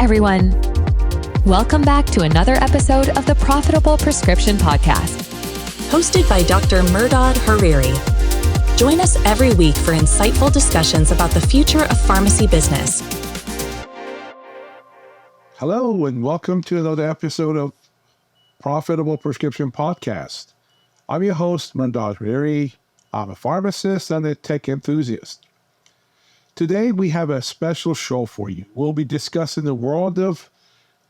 everyone. Welcome back to another episode of the Profitable Prescription Podcast, hosted by Dr. Mehrdad Hariri. Join us every week for insightful discussions about the future of pharmacy business. Hello, and welcome to another episode of Profitable Prescription Podcast. I'm your host, Mehrdad Hariri. I'm a pharmacist and a tech enthusiast. Today, we have a special show for you. We'll be discussing the world of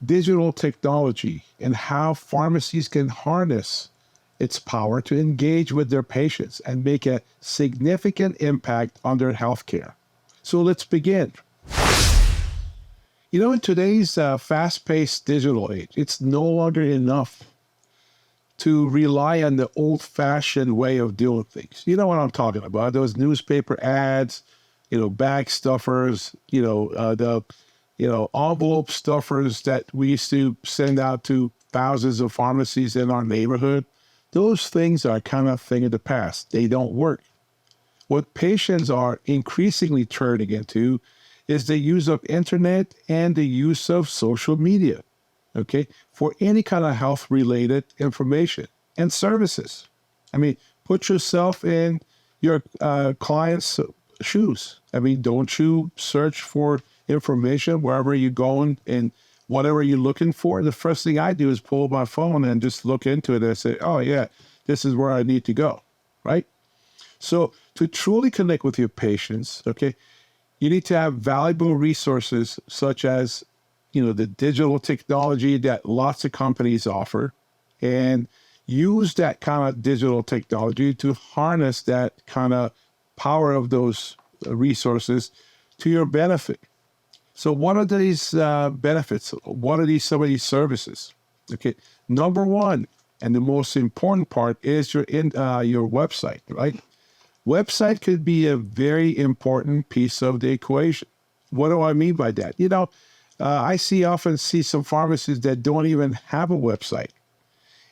digital technology and how pharmacies can harness its power to engage with their patients and make a significant impact on their healthcare. So let's begin. You know, in today's fast-paced digital age, it's no longer enough to rely on the old-fashioned way of doing things. You know what I'm talking about? Those newspaper ads, bag stuffers, envelope stuffers that we used to send out to thousands of pharmacies in our neighborhood. Those things are kind of thing of the past. They don't work. What patients are increasingly turning into is the use of internet and the use of social media, for any kind of health-related information and services. I mean, put yourself in your client's shoes. I mean, don't you search for information wherever you're going and whatever you're looking for? The first thing I do is pull my phone and just look into it and say, oh yeah, this is where I need to go, right? So to truly connect with your patients, you need to have valuable resources such as, the digital technology that lots of companies offer, and use that kind of digital technology to harness that kind of power of those resources to your benefit. So what are these benefits? What are some of these services? Number one, and the most important part is your website, right? Website could be a very important piece of the equation. What do I mean by that? I often see some pharmacies that don't even have a website.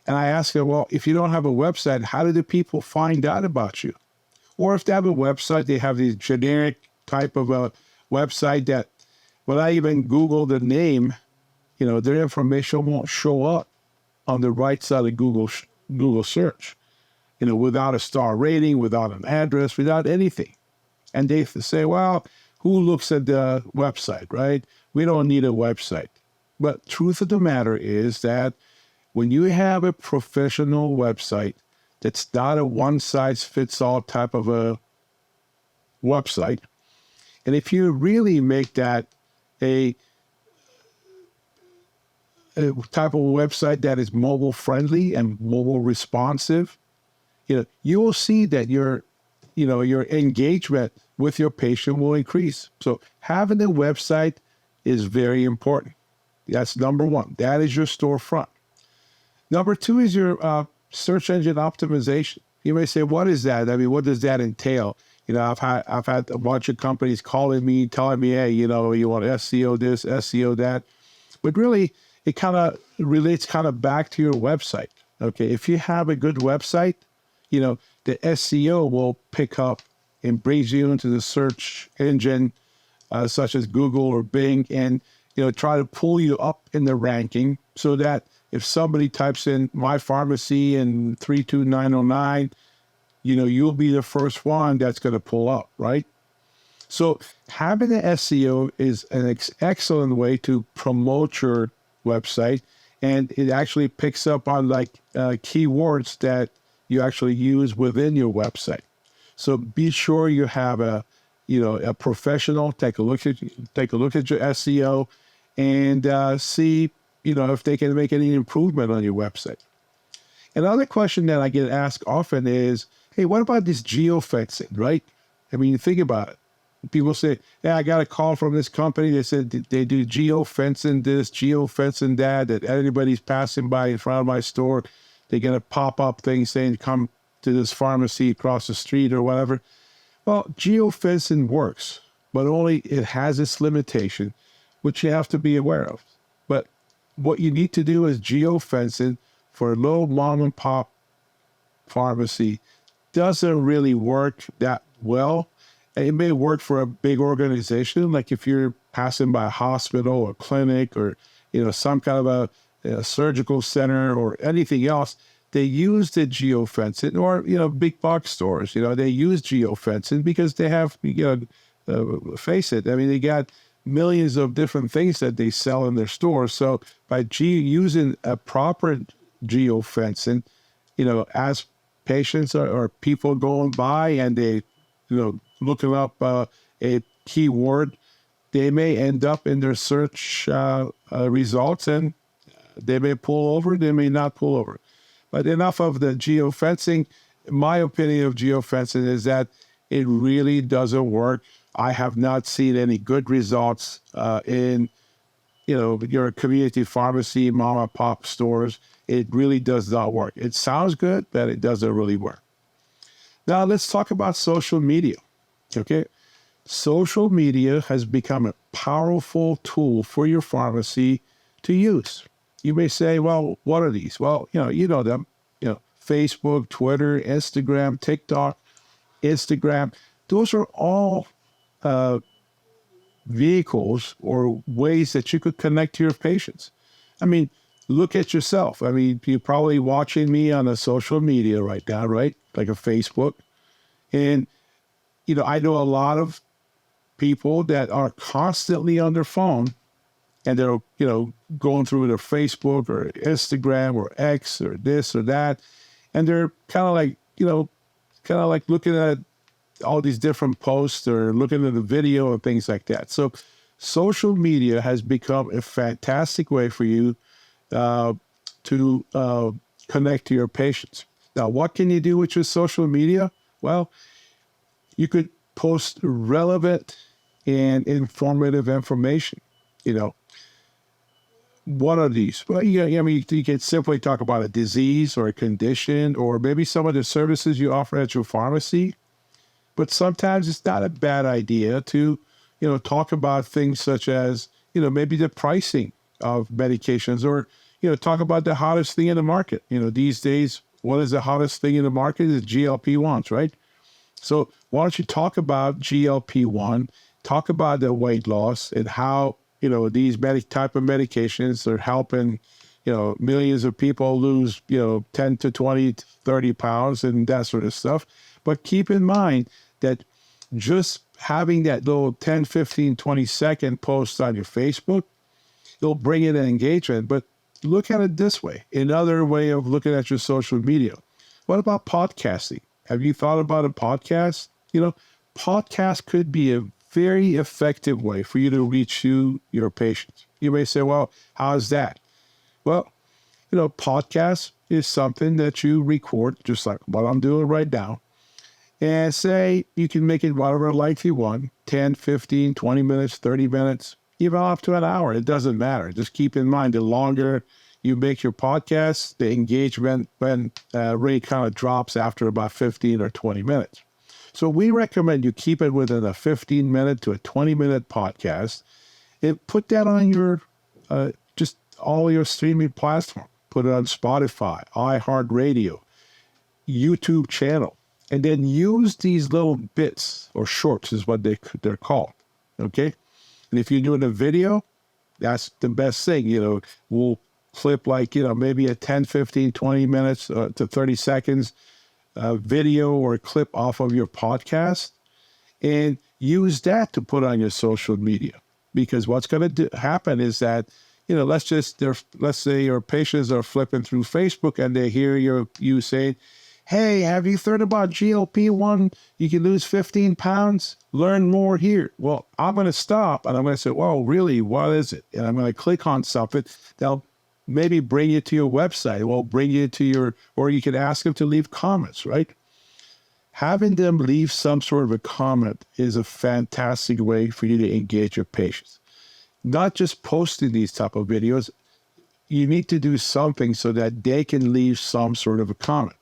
And I ask them, well, if you don't have a website, how do the people find out about you? Or if they have a website, they have these generic type of a website that when I even Google the name, their information won't show up on the right side of Google search, without a star rating, without an address, without anything. And they say, well, who looks at the website, right? We don't need a website. But truth of the matter is that when you have a professional website that's not a one-size-fits-all type of a website, and if you really make that a type of website that is mobile friendly and mobile responsive, you will see that your engagement with your patient will increase. So having a website is very important. That's number one. That is your storefront. Number two is your search engine optimization. You may say, what is that? I mean, what does that entail? I've had a bunch of companies calling me, telling me, hey, you want SEO this, SEO that. But really, it kind of relates back to your website. If you have a good website, the SEO will pick up and brings you into the search engine, such as Google or Bing, and try to pull you up in the ranking so that if somebody types in my pharmacy in 32909, you'll be the first one that's going to pull up, right? So having an SEO is an excellent way to promote your website, and it actually picks up on keywords that you actually use within your website. So be sure you have a professional take a look at your SEO and see if they can make any improvement on your website. Another question that I get asked often is, hey, what about this geofencing, right? I mean, think about it. People say, hey, I got a call from this company. They said they do geofencing this, geofencing that anybody's passing by in front of my store, they're going to pop up things saying, come to this pharmacy across the street or whatever. Well, geofencing works, but only it has its limitation, which you have to be aware of. But what you need to do is geofencing for a little mom and pop pharmacy doesn't really work that well. It may work for a big organization, like if you're passing by a hospital or clinic or, some kind of a surgical center or anything else, they use the geofencing, or, big box stores, they use geofencing because they have, face it, I mean, they got millions of different things that they sell in their stores. So by using a proper geofencing, as patients or people going by and they, looking up a keyword, they may end up in their search results, and they may pull over, they may not pull over. But enough of the geofencing. My opinion of geofencing is that it really doesn't work. I have not seen any good results in, your community pharmacy, mom and pop stores. It really does not work. It sounds good, but it doesn't really work. Now let's talk about social media. Okay. Social media has become a powerful tool for your pharmacy to use. You may say, well, what are these? Well, you know them, Facebook, Twitter, Instagram, TikTok, Instagram. Those are all vehicles or ways that you could connect to your patients. I mean, look at yourself. I mean, you're probably watching me on a social media right now, right? Like a Facebook. And, I know a lot of people that are constantly on their phone, and they're, going through their Facebook or Instagram or X or this or that. And they're kind of like looking at all these different posts or looking at the video and things like that. So social media has become a fantastic way for you to connect to your patients. Now, what can you do with your social media? Well, you could post relevant and informative information. What are these? Well, you can simply talk about a disease or a condition, or maybe some of the services you offer at your pharmacy. But sometimes it's not a bad idea to, talk about things such as, maybe the pricing of medications, or, talk about the hottest thing in the market. These days, what is the hottest thing in the market is GLP-1s, right? So why don't you talk about GLP-1, talk about the weight loss and how, these type of medications are helping, millions of people lose, 10 to 20, 30 pounds and that sort of stuff. But keep in mind that just having that little 10, 15, 20-second post on your Facebook, it'll bring in an engagement. But look at it this way, another way of looking at your social media. What about podcasting? Have you thought about a podcast? Podcast could be a very effective way for you to reach your patients. You may say, well, how's that? Well, podcast is something that you record, just like what I'm doing right now. And say you can make it whatever length you want, 10, 15, 20 minutes, 30 minutes, even up to an hour. It doesn't matter. Just keep in mind, the longer you make your podcast, the engagement rate kind of drops after about 15 or 20 minutes. So we recommend you keep it within a 15-minute to a 20-minute podcast, and put that on your, just all your streaming platform. Put it on Spotify, iHeartRadio, YouTube channel, and then use these little bits, or shorts is what they're called, okay? And if you're doing a video, that's the best thing. We'll clip like, maybe a 10, 15, 20 minutes to 30 seconds video or clip off of your podcast, and use that to put on your social media. Because what's going to happen is that, let's say your patients are flipping through Facebook and they hear you saying, hey, have you heard about GLP-1? You can lose 15 pounds. Learn more here. Well, I'm going to stop and I'm going to say, well, really, what is it? And I'm going to click on something. They'll maybe bring you to your website. It will bring you to or you can ask them to leave comments, right? Having them leave some sort of a comment is a fantastic way for you to engage your patients. Not just posting these type of videos. You need to do something so that they can leave some sort of a comment,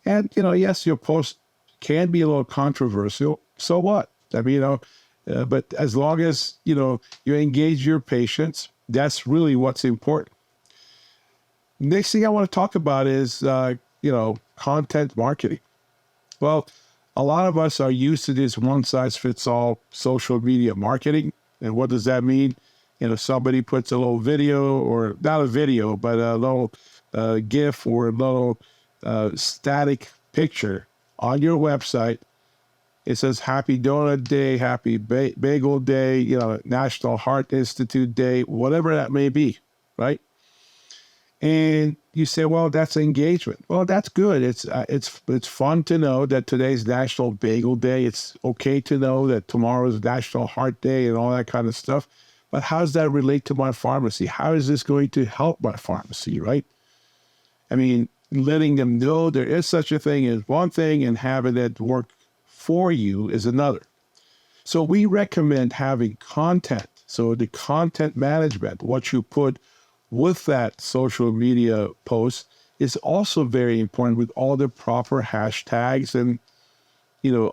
And, yes, your post can be a little controversial. So what? I mean, but as long as, you engage your patients, that's really what's important. Next thing I want to talk about is, content marketing. Well, a lot of us are used to this one-size-fits-all social media marketing. And what does that mean? Somebody puts a little video, or not a video, but a little GIF or a little static picture on your website. It says Happy Donut Day, Happy Bagel Day, National Heart Institute Day, whatever that may be, right? And you say, well, that's engagement. Well, that's good. It's fun to know that today's National Bagel Day. It's okay to know that tomorrow's National Heart Day and all that kind of stuff. But how does that relate to my pharmacy? How is this going to help my pharmacy, right? I mean, letting them know there is such a thing is one thing, and having it work for you is another. So we recommend having content. So the content management, what you put with that social media post, is also very important, with all the proper hashtags and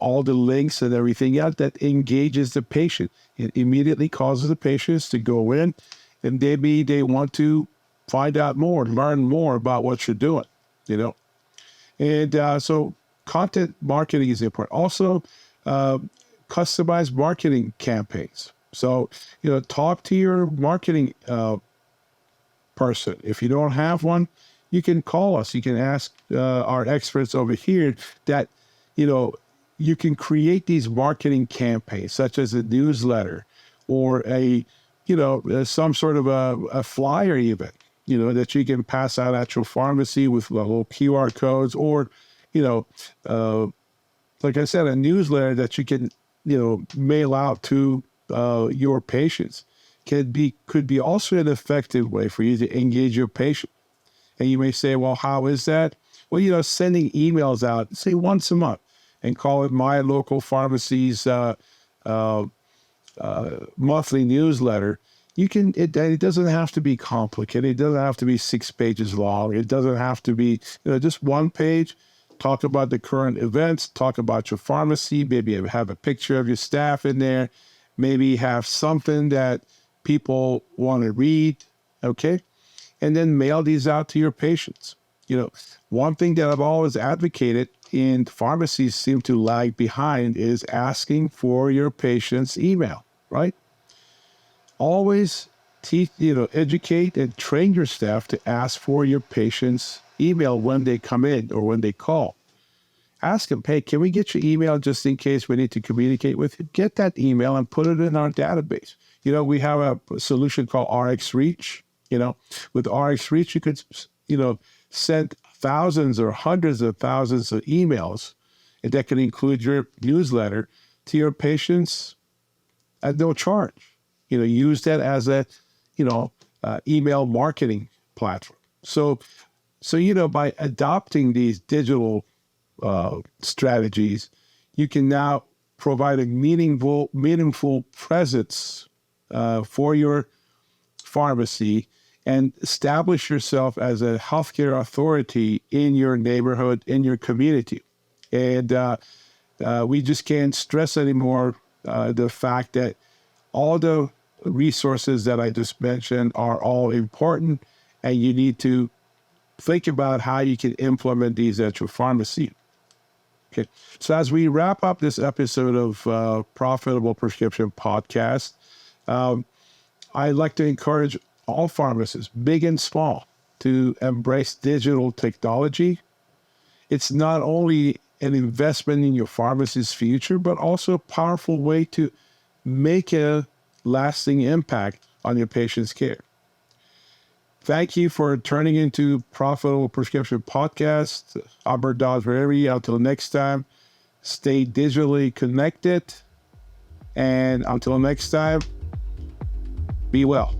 all the links and everything else that engages the patient. It immediately causes the patients to go in, and maybe they want to find out more, learn more about what you're doing, And so content marketing is important. Also, customized marketing campaigns. So, talk to your marketing person. If you don't have one, you can call us. You can ask our experts over here that, you can create these marketing campaigns, such as a newsletter or some sort of a flyer even, that you can pass out at your pharmacy with little QR codes, or, like I said, a newsletter that you can, mail out to your patients. Could be also an effective way for you to engage your patient. And you may say, well, how is that? Well, sending emails out, say once a month, and call it My Local Pharmacy's monthly newsletter. It doesn't have to be complicated. It doesn't have to be 6 pages long. It doesn't have to be, just one page. Talk about the current events, talk about your pharmacy, maybe have a picture of your staff in there, maybe have something that people want to read, okay? And then mail these out to your patients. One thing that I've always advocated, and pharmacies seem to lag behind, is asking for your patient's email, right? Always teach, educate and train your staff to ask for your patient's email when they come in or when they call. Ask them, hey, can we get your email just in case we need to communicate with you? Get that email and put it in our database. We have a solution called RX Reach. With RX Reach, you could, send thousands or hundreds of thousands of emails, and that can include your newsletter, to your patients at no charge. Use that as a, email marketing platform. So, by adopting these digital strategies, you can now provide a meaningful presence for your pharmacy and establish yourself as a healthcare authority in your neighborhood, in your community. And we just can't stress anymore the fact that all the resources that I just mentioned are all important, and you need to think about how you can implement these at your pharmacy. Okay, so as we wrap up this episode of Profitable Prescription Podcast, I'd like to encourage all pharmacists, big and small, to embrace digital technology. It's not only an investment in your pharmacy's future, but also a powerful way to make a lasting impact on your patient's care. Thank you for turning into Profitable Prescription Podcast. I'm Mehrdad Hariri. Until next time, stay digitally connected. And until next time, be well.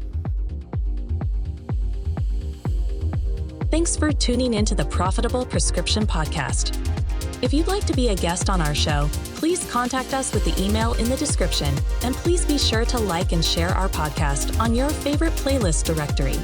Thanks for tuning into the Profitable Prescription Podcast. If you'd like to be a guest on our show, please contact us with the email in the description, and please be sure to like and share our podcast on your favorite playlist directory.